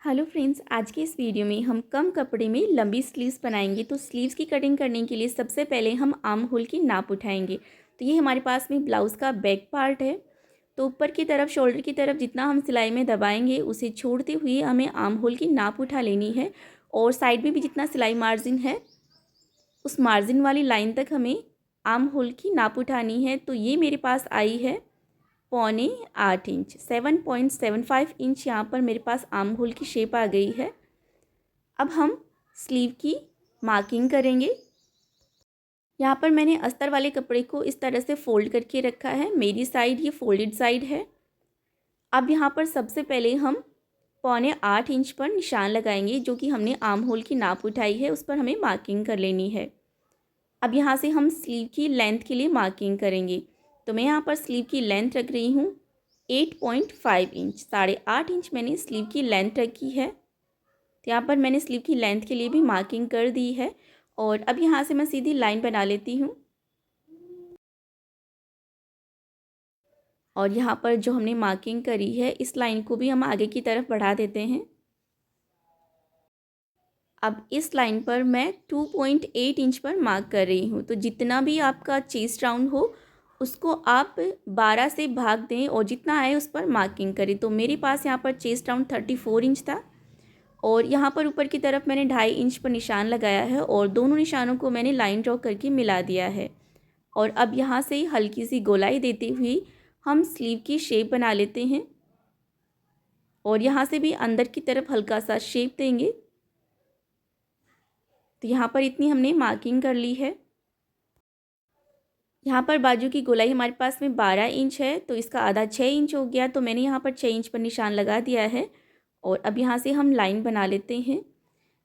Hello friends, आज के इस वीडियो में हम कम कपड़े में लंबी स्लीव्स बनाएंगे। तो स्लीव्स की कटिंग करने के लिए सबसे पहले हम आर्म होल की नाप उठाएंगे। तो ये हमारे पास में ब्लाउज़ का बैक पार्ट है। तो ऊपर की तरफ शोल्डर की तरफ जितना हम सिलाई में दबाएंगे उसे छोड़ते हुए हमें आर्म होल की नाप उठा लेनी है। और साइड में भी जितना सिलाई मार्जिन है उस मार्जिन वाली लाइन तक हमें आर्म होल की नाप उठानी है। तो ये मेरे पास आई है 7.8 इंच, 7.75 इंच यहाँ पर मेरे पास आर्म होल की शेप आ गई है। अब हम स्लीव की मार्किंग करेंगे। यहाँ पर मैंने अस्तर वाले कपड़े को इस तरह से फोल्ड करके रखा है। मेरी साइड ये फोल्डेड साइड है। अब यहाँ पर सबसे पहले हम 7.8 इंच पर निशान लगाएंगे, जो कि हमने आर्म होल की नाप उठाई है उस पर हमें मार्किंग कर लेनी है। अब यहाँ से हम स्लीव की लेंथ के लिए मार्किंग करेंगे। तो मैं यहाँ पर स्लीव की लेंथ रख रही हूँ 8.5 इंच, 8.5 इंच मैंने स्लीव की लेंथ रखी है। तो यहाँ पर मैंने स्लीव की लेंथ के लिए भी मार्किंग कर दी है। और अब यहाँ से मैं सीधी लाइन बना लेती हूँ। और यहाँ पर जो हमने मार्किंग करी है इस लाइन को भी हम आगे की तरफ बढ़ा देते हैं। अब इस लाइन पर मैं 2.8 इंच पर मार्क कर रही हूँ। तो जितना भी आपका चेस्ट राउंड हो उसको आप 12 से भाग दें और जितना आए उस पर मार्किंग करें। तो मेरे पास यहाँ पर चेस्ट राउंड 34 इंच था और यहाँ पर ऊपर की तरफ मैंने 2.5 इंच पर निशान लगाया है और दोनों निशानों को मैंने लाइन ड्रॉ करके मिला दिया है। और अब यहाँ से हल्की सी गोलाई देते हुए हम स्लीव की शेप बना लेते हैं और यहाँ से भी अंदर की तरफ हल्का सा शेप देंगे। तो यहाँ पर इतनी हमने मार्किंग कर ली है। यहाँ पर बाजू की गोलाई हमारे पास में 12 इंच है, तो इसका आधा 6 इंच हो गया। तो मैंने यहाँ पर 6 इंच पर निशान लगा दिया है और अब यहाँ से हम लाइन बना लेते हैं।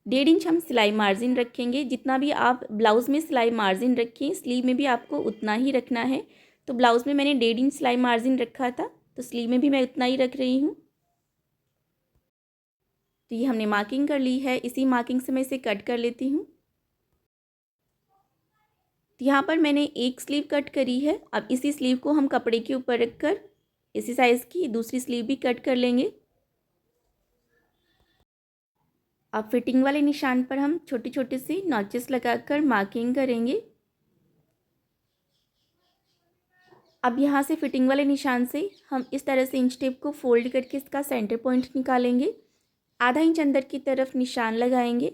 1.5 इंच हम सिलाई मार्जिन रखेंगे। जितना भी आप ब्लाउज़ में सिलाई मार्जिन रखें स्लीव में भी आपको उतना ही रखना है। तो ब्लाउज़ में मैंने 1.5 इंच सिलाई मार्जिन रखा था, तो स्लीव में भी मैं उतना ही रख रही हूँ। तो ये हमने मार्किंग कर ली है। इसी मार्किंग से मैं इसे कट कर लेती हूँ। तो यहाँ पर मैंने एक स्लीव कट करी है। अब इसी स्लीव को हम कपड़े के ऊपर रखकर इसी साइज़ की दूसरी स्लीव भी कट कर लेंगे। अब फिटिंग वाले निशान पर हम छोटे छोटे से नॉचेस लगाकर मार्किंग करेंगे। अब यहाँ से फिटिंग वाले निशान से हम इस तरह से इंच टेप को फोल्ड करके इसका सेंटर पॉइंट निकालेंगे। आधा इंच अंदर की तरफ निशान लगाएंगे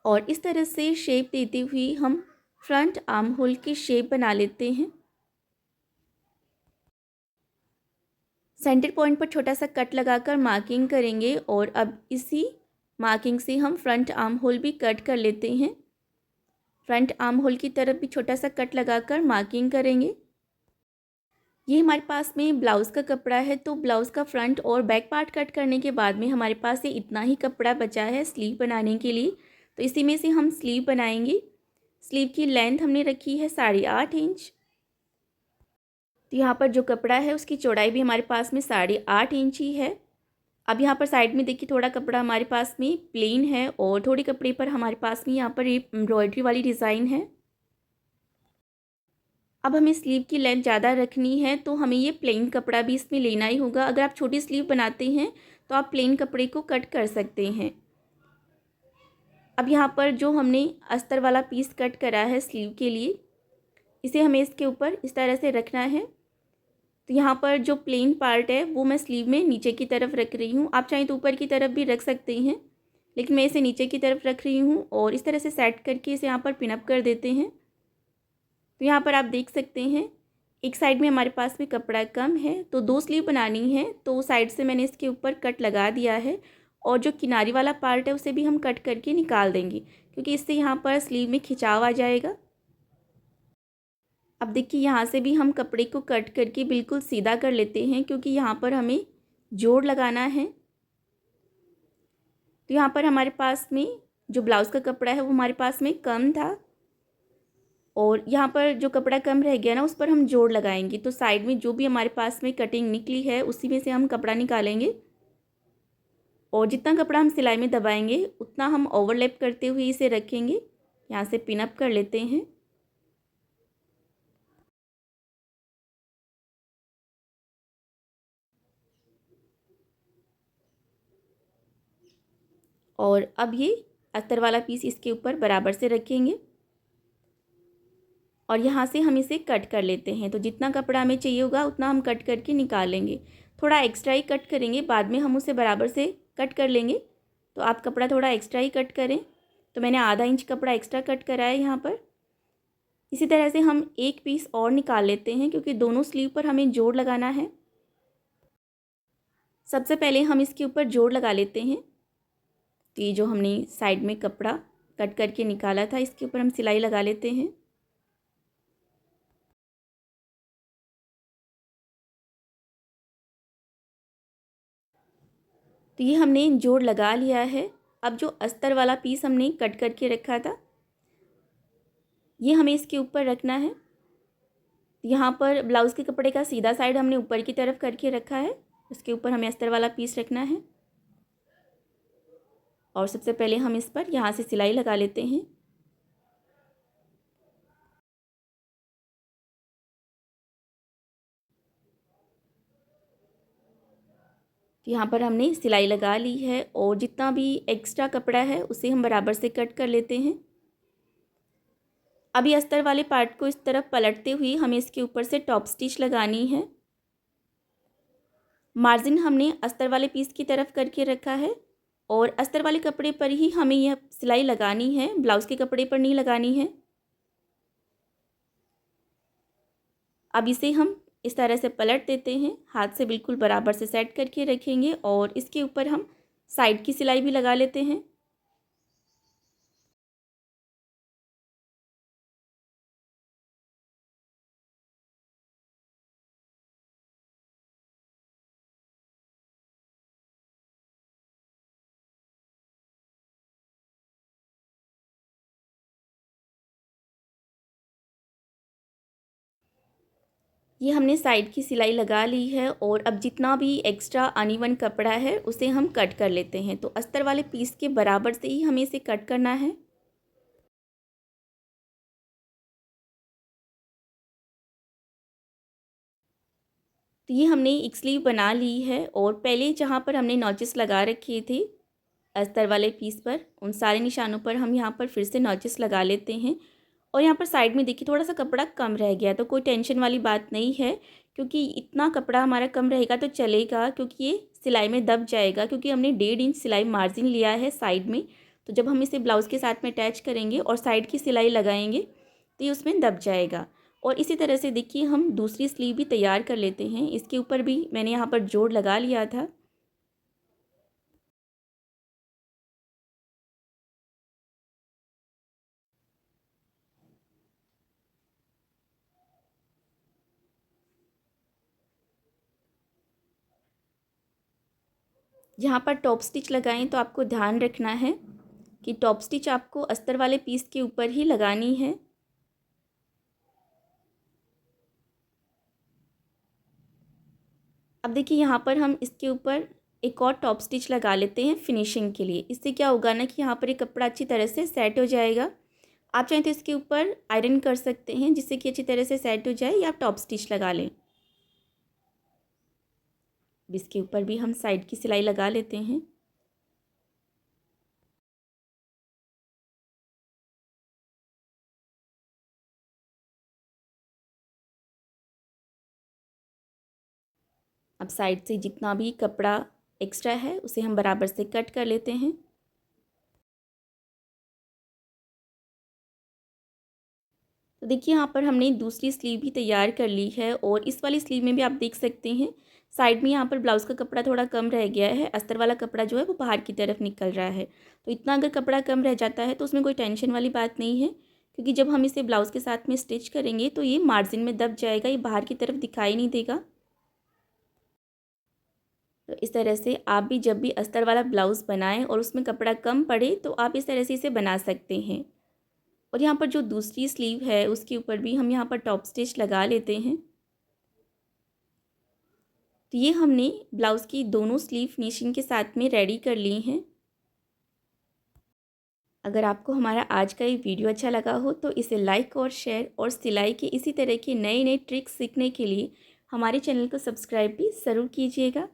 और इस तरह से शेप देते हुए हम फ्रंट आर्म होल की शेप बना लेते हैं। सेंटर पॉइंट पर छोटा सा कट लगाकर मार्किंग करेंगे और अब इसी मार्किंग से हम फ्रंट आर्म होल भी कट कर लेते हैं। फ्रंट आर्म होल की तरफ भी छोटा सा कट लगाकर मार्किंग करेंगे। ये हमारे पास में ब्लाउज़ का कपड़ा है, तो ब्लाउज़ का फ्रंट और बैक पार्ट कट करने के बाद में हमारे पास ये इतना ही कपड़ा बचा है स्लीव बनाने के लिए। तो इसी में से हम स्लीव बनाएंगे। स्लीव की लेंथ हमने रखी है 8.5 इंच। तो यहाँ पर जो कपड़ा है उसकी चौड़ाई भी हमारे पास में 8.5 इंच ही है। अब यहाँ पर साइड में देखिए थोड़ा कपड़ा हमारे पास में प्लेन है और थोड़े कपड़े पर हमारे पास में यहाँ पर ये एम्ब्रॉयडरी वाली डिज़ाइन है। अब हमें स्लीव की लेंथ ज़्यादा रखनी है तो हमें ये प्लेन कपड़ा भी इसमें लेना ही होगा। अगर आप छोटी स्लीव बनाते हैं तो आप प्लेन कपड़े को कट कर सकते हैं। अब यहाँ पर जो हमने अस्तर वाला पीस कट करा है स्लीव के लिए, इसे हमें इसके ऊपर इस तरह से रखना है। तो यहाँ पर जो प्लेन पार्ट है वो मैं स्लीव में नीचे की तरफ रख रही हूँ। आप चाहें तो ऊपर की तरफ भी रख सकते हैं, लेकिन मैं इसे नीचे की तरफ रख रही हूँ और इस तरह से सेट करके इसे यहाँ पर पिनअप कर देते हैं। तो यहाँ पर आप देख सकते हैं एक साइड में हमारे पास में कपड़ा कम है, तो 2 स्लीव बनानी है तो साइड से मैंने इसके ऊपर कट लगा दिया है और जो किनारी वाला पार्ट है उसे भी हम कट करके निकाल देंगे, क्योंकि इससे यहाँ पर स्लीव में खिंचाव आ जाएगा। अब देखिए यहाँ से भी हम कपड़े को कट करके बिल्कुल सीधा कर लेते हैं, क्योंकि यहाँ पर हमें जोड़ लगाना है। तो यहाँ पर हमारे पास में जो ब्लाउज़ का कपड़ा है वो हमारे पास में कम था और यहाँ पर जो कपड़ा कम रह गया ना उस पर हम जोड़ लगाएंगे। तो साइड में जो भी हमारे पास में कटिंग निकली है उसी में से हम कपड़ा निकालेंगे और जितना कपड़ा हम सिलाई में दबाएंगे उतना हम ओवरलैप करते हुए इसे रखेंगे। यहाँ से पिनअप कर लेते हैं। और अब ये अस्तर वाला पीस इसके ऊपर बराबर से रखेंगे और यहाँ से हम इसे कट कर लेते हैं। तो जितना कपड़ा हमें चाहिए होगा उतना हम कट करके निकाल लेंगे। थोड़ा एक्स्ट्रा ही कट करेंगे, बाद में हम उसे बराबर से कट कर लेंगे। तो आप कपड़ा थोड़ा एक्स्ट्रा ही कट करें। तो मैंने आधा इंच कपड़ा एक्स्ट्रा कट करा है यहाँ पर। इसी तरह से हम एक पीस और निकाल लेते हैं, क्योंकि दोनों स्लीव पर हमें जोड़ लगाना है। सबसे पहले हम इसके ऊपर जोड़ लगा लेते हैं। तो ये जो हमने साइड में कपड़ा कट करके निकाला था, इसके ऊपर हम सिलाई लगा लेते हैं। तो ये हमने जोड़ लगा लिया है। अब जो अस्तर वाला पीस हमने कट करके रखा था, ये हमें इसके ऊपर रखना है। यहाँ पर ब्लाउज़ के कपड़े का सीधा साइड हमने ऊपर की तरफ करके रखा है, उसके ऊपर हमें अस्तर वाला पीस रखना है। और सबसे पहले हम इस पर यहाँ से सिलाई लगा लेते हैं। तो यहाँ पर हमने सिलाई लगा ली है और जितना भी एक्स्ट्रा कपड़ा है उसे हम बराबर से कट कर लेते हैं। अभी अस्तर वाले पार्ट को इस तरफ पलटते हुए हमें इसके ऊपर से टॉप स्टिच लगानी है। मार्जिन हमने अस्तर वाले पीस की तरफ करके रखा है और अस्तर वाले कपड़े पर ही हमें यह सिलाई लगानी है, ब्लाउज़ के कपड़े पर नहीं लगानी है। अब इसे हम इस तरह से पलट देते हैं, हाथ से बिल्कुल बराबर से सेट करके रखेंगे और इसके ऊपर हम साइड की सिलाई भी लगा लेते हैं। ये हमने साइड की सिलाई लगा ली है और अब जितना भी एक्स्ट्रा अनइवन कपड़ा है उसे हम कट कर लेते हैं। तो अस्तर वाले पीस के बराबर से ही हमें इसे कट करना है। तो ये हमने एक स्लीव बना ली है और पहले जहाँ पर हमने नॉचेस लगा रखे थे अस्तर वाले पीस पर, उन सारे निशानों पर हम यहाँ पर फिर से नॉचेस लगा लेते हैं। और यहाँ पर साइड में देखिए थोड़ा सा कपड़ा कम रह गया, तो कोई टेंशन वाली बात नहीं है, क्योंकि इतना कपड़ा हमारा कम रहेगा तो चलेगा, क्योंकि ये सिलाई में दब जाएगा, क्योंकि हमने 1.5 इंच सिलाई मार्जिन लिया है साइड में। तो जब हम इसे ब्लाउज़ के साथ में अटैच करेंगे और साइड की सिलाई लगाएंगे तो ये उसमें दब जाएगा। और इसी तरह से देखिए हम दूसरी स्लीव भी तैयार कर लेते हैं। इसके ऊपर भी मैंने यहाँ पर जोड़ लगा लिया था। यहाँ पर टॉप स्टिच लगाएं तो आपको ध्यान रखना है कि टॉप स्टिच आपको अस्तर वाले पीस के ऊपर ही लगानी है। अब देखिए यहाँ पर हम इसके ऊपर एक और टॉप स्टिच लगा लेते हैं फिनिशिंग के लिए। इससे क्या होगा ना कि यहाँ पर ये कपड़ा अच्छी तरह से सेट हो जाएगा। आप चाहें तो इसके ऊपर आयरन कर सकते हैं जिससे कि अच्छी तरह से सेट हो जाए, या आप टॉप स्टिच लगा लें। इसके ऊपर भी हम साइड की सिलाई लगा लेते हैं। अब साइड से जितना भी कपड़ा एक्स्ट्रा है उसे हम बराबर से कट कर लेते हैं। तो देखिए यहाँ पर हमने दूसरी स्लीव भी तैयार कर ली है और इस वाली स्लीव में भी आप देख सकते हैं साइड में यहाँ पर ब्लाउज़ का कपड़ा थोड़ा कम रह गया है। अस्तर वाला कपड़ा जो है वो बाहर की तरफ निकल रहा है। तो इतना अगर कपड़ा कम रह जाता है तो उसमें कोई टेंशन वाली बात नहीं है, क्योंकि जब हम इसे ब्लाउज़ के साथ में स्टिच करेंगे तो ये मार्जिन में दब जाएगा, ये बाहर की तरफ दिखाई नहीं देगा। तो इस तरह से आप भी जब भी अस्तर वाला ब्लाउज़ बनाएं और उसमें कपड़ा कम पड़े तो आप इस तरह से इसे बना सकते हैं। और यहाँ पर जो दूसरी स्लीव है उसके ऊपर भी हम यहाँ पर टॉप स्टिच लगा लेते हैं। तो ये हमने ब्लाउज़ की दोनों स्लीव फिनिशिंग के साथ में रेडी कर ली हैं। अगर आपको हमारा आज का ये वीडियो अच्छा लगा हो तो इसे लाइक और शेयर, और सिलाई के इसी तरह के नए नए ट्रिक्स सीखने के लिए हमारे चैनल को सब्सक्राइब भी ज़रूर कीजिएगा।